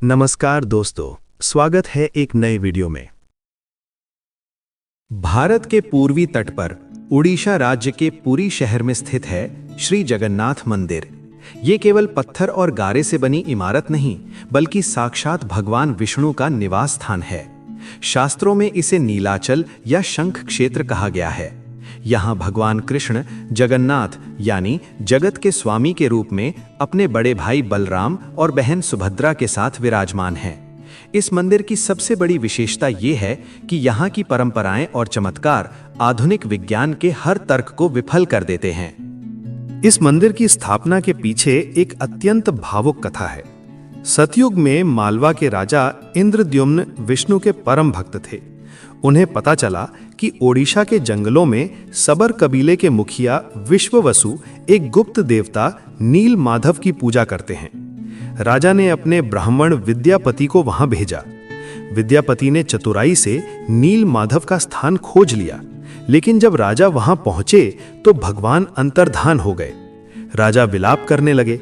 नमस्कार दोस्तों, स्वागत है एक नए वीडियो में। भारत के पूर्वी तट पर उड़ीसा राज्य के पुरी शहर में स्थित है श्री जगन्नाथ मंदिर। ये केवल पत्थर और गारे से बनी इमारत नहीं, बल्कि साक्षात भगवान विष्णु का निवास स्थान है। शास्त्रों में इसे नीलाचल या शंख क्षेत्र कहा गया है। यहाँ भगवान कृष्ण जगन्नाथ यानी जगत के स्वामी के रूप में अपने बड़े भाई बलराम और बहन सुभद्रा के साथ विराजमान हैं। इस मंदिर की सबसे बड़ी विशेषता ये है कि यहाँ की परंपराएं और चमत्कार आधुनिक विज्ञान के हर तर्क को विफल कर देते हैं। इस मंदिर की स्थापना के पीछे एक अत्यंत भावुक कथा है। सतयुग में मालवा के राजा इंद्रद्युम्न विष्णु के परम भक्त थे। उन्हें पता चला कि ओडिशा के जंगलों में सबर कबीले के मुखिया विश्ववसु एक गुप्त देवता नील माधव की पूजा करते हैं। राजा ने अपने ब्राह्मण विद्यापति को वहां भेजा। विद्यापति ने चतुराई से नील माधव का स्थान खोज लिया, लेकिन जब राजा वहां पहुंचे तो भगवान अंतर्धान हो गए। राजा विलाप करने लगे।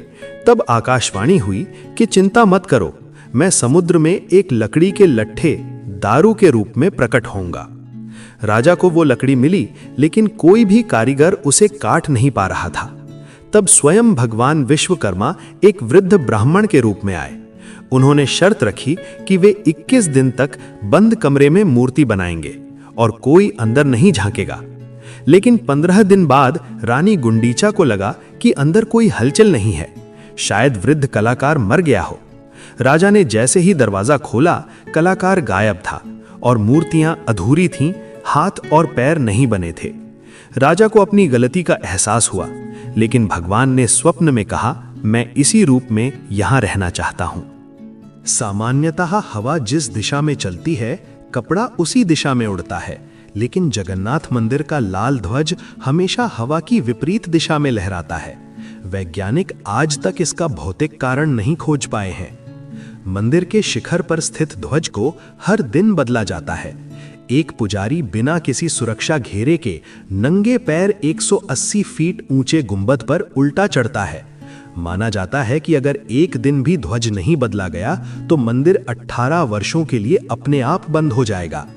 तब आकाशवाणी हुई कि चिंता मत करो, मैं समुद्र में एक लकड़ी के लट्ठे दारू के रूप में प्रकट होऊंगा। राजा को वो लकड़ी मिली, लेकिन कोई भी कारीगर उसे काट नहीं पा रहा था। तब स्वयं भगवान विश्वकर्मा एक वृद्ध ब्राह्मण के रूप में आए। उन्होंने शर्त रखी कि वे 21 दिन तक बंद कमरे में मूर्ति बनाएंगे और कोई अंदर नहीं झांकेगा। लेकिन 15 दिन बाद रानी गुंडीचा को लगा कि अंदर कोई हलचल नहीं है, शायद वृद्ध कलाकार मर गया हो। राजा ने जैसे ही दरवाजा खोला, कलाकार गायब था और मूर्तियां अधूरी थीं, हाथ और पैर नहीं बने थे। राजा को अपनी गलती का एहसास हुआ, लेकिन भगवान ने स्वप्न में कहा, मैं इसी रूप में यहां रहना चाहता हूं। सामान्यतः हवा जिस दिशा में चलती है, कपड़ा उसी दिशा में उड़ता है, लेकिन जगन्नाथ मंदिर का लाल ध्वज हमेशा हवा की विपरीत दिशा में लहराता है। वैज्ञानिक आज तक इसका भौतिक कारण नहीं खोज पाए हैं। मंदिर के शिखर पर स्थित ध्वज को हर दिन बदला जाता है। एक पुजारी बिना किसी सुरक्षा घेरे के नंगे पैर 180 फीट ऊंचे गुंबद पर उल्टा चढ़ता है। माना जाता है कि अगर एक दिन भी ध्वज नहीं बदला गया तो मंदिर 18 वर्षों के लिए अपने आप बंद हो जाएगा।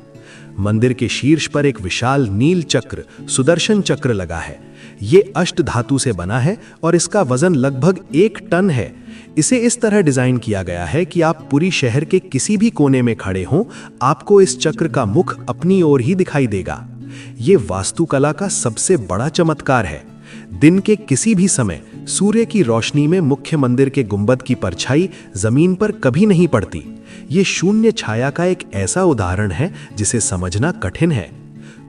मंदिर के शीर्ष पर एक विशाल नील चक्र, सुदर्शन चक्र लगा है। ये अष्ट धातु से बना है और इसका वजन लगभग 1 टन है। इसे इस तरह डिजाइन किया गया है कि आप पूरी शहर के किसी भी कोने में खड़े हों, आपको इस चक्र का मुख अपनी ओर ही दिखाई देगा। ये वास्तुकला का सबसे बड़ा चमत्कार है। दिन के किसी भी समय सूर्य की रोशनी में मुख्य मंदिर के गुंबद की परछाई जमीन पर कभी नहीं पड़ती। ये शून्य छाया का एक ऐसा उदाहरण है जिसे समझना कठिन है।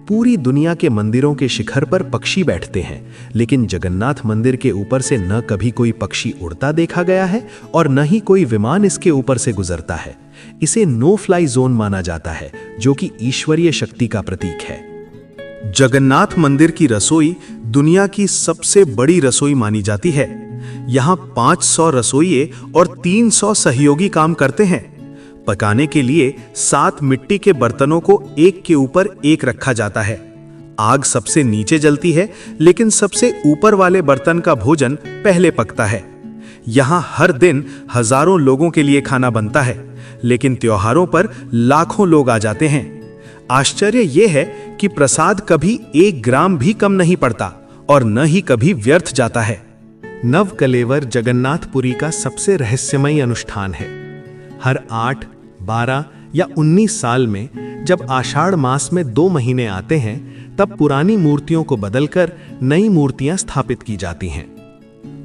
पूरी दुनिया के मंदिरों के शिखर पर पक्षी बैठते हैं, लेकिन जगन्नाथ मंदिर के ऊपर से न कभी कोई पक्षी उड़ता देखा गया है और न ही कोई विमान इसके ऊपर से गुजरता है। इसे नो फ्लाई जोन माना जाता है, जो कि ईश्वरीय शक्ति का प्रतीक है। जगन्नाथ मंदिर की रसोई दुनिया की सबसे बड़ी रसोई मानी जाती है। यहाँ 500 रसोइये और 300 सहयोगी काम करते हैं। पकाने के लिए 7 मिट्टी के बर्तनों को एक के ऊपर एक रखा जाता है। आग सबसे नीचे जलती है, लेकिन सबसे ऊपर वाले बर्तन का भोजन पहले पकता है। यहाँ हर दिन हजारों लोगों के लिए खाना बनता है, लेकिन त्योहारों पर लाखों लोग आ जाते हैं। आश्चर्य यह है कि प्रसाद कभी 1 ग्राम भी कम नहीं पड़ता और न ही कभी व्यर्थ जाता है। नवकलेवर जगन्नाथपुरी का सबसे रहस्यमयी अनुष्ठान है। हर 8, 12 या 19 साल में जब आषाढ़ मास में 2 महीने आते हैं, तब पुरानी मूर्तियों को बदलकर नई मूर्तियां स्थापित की जाती हैं।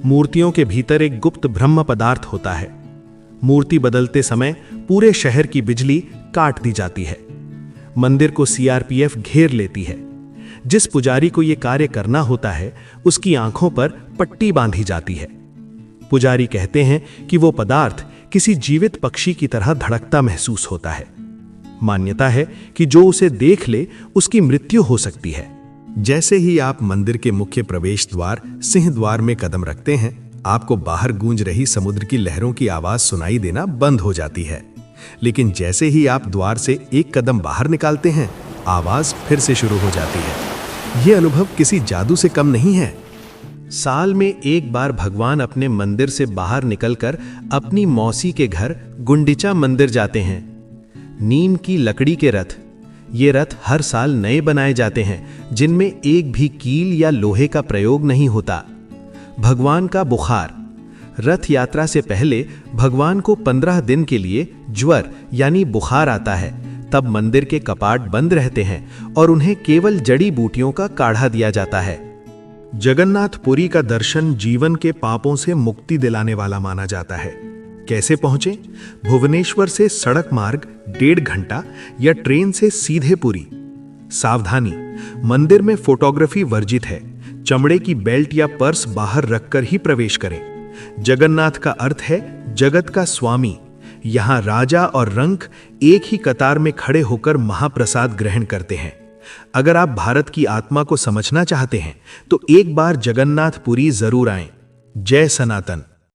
मूर्तियों के भीतर एक गुप्त ब्रह्म पदार्थ होता है। मूर्ति बदलते समय पूरे शहर की बिजली काट दी जाती है। मंदिर को सीआरपीएफ घेर लेती है। जिस पुजारी को यह कार्य करना होता है, उसकी आंखों पर पट्टी बांधी जाती है। पुजारी कहते हैं कि वो पदार्थ किसी जीवित पक्षी की तरह धड़कता महसूस होता है। मान्यता है कि जो उसे देख ले उसकी मृत्यु हो सकती है। जैसे ही आप मंदिर के मुख्य प्रवेश द्वार सिंह द्वार में कदम रखते हैं, आपको बाहर गूंज रही समुद्र की लहरों की आवाज सुनाई देना बंद हो जाती है। लेकिन जैसे ही आप द्वार से एक कदम बाहर निकालते हैं, आवाज फिर से शुरू हो जाती है। यह अनुभव किसी जादू से कम नहीं है। साल में एक बार भगवान अपने मंदिर से बाहर निकलकर अपनी मौसी के घर गुंडिचा मंदिर जाते हैं। नीम की लकड़ी के रथ, ये रथ हर साल नए बनाए जाते हैं जिनमें एक भी कील या लोहे का प्रयोग नहीं होता। भगवान का बुखार, रथ यात्रा से पहले भगवान को 15 दिन के लिए ज्वर यानी बुखार आता है। तब मंदिर के कपाट बंद रहते हैं और उन्हें केवल जड़ी बूटियों का काढ़ा दिया जाता है। जगन्नाथपुरी का दर्शन जीवन के पापों से मुक्ति दिलाने वाला माना जाता है। कैसे पहुंचे? भुवनेश्वर से सड़क मार्ग 1.5 घंटा या ट्रेन से सीधे पुरी। सावधानी, मंदिर में फोटोग्राफी वर्जित है। चमड़े की बेल्ट या पर्स बाहर रखकर ही प्रवेश करें। जगन्नाथ का अर्थ है जगत का स्वामी। यहाँ राजा और रंक एक ही कतार में खड़े होकर महाप्रसाद ग्रहण करते हैं। अगर आप भारत की आत्मा को समझना चाहते हैं तो एक बार जगन्नाथपुरी जरूर आएं। जय सनातन।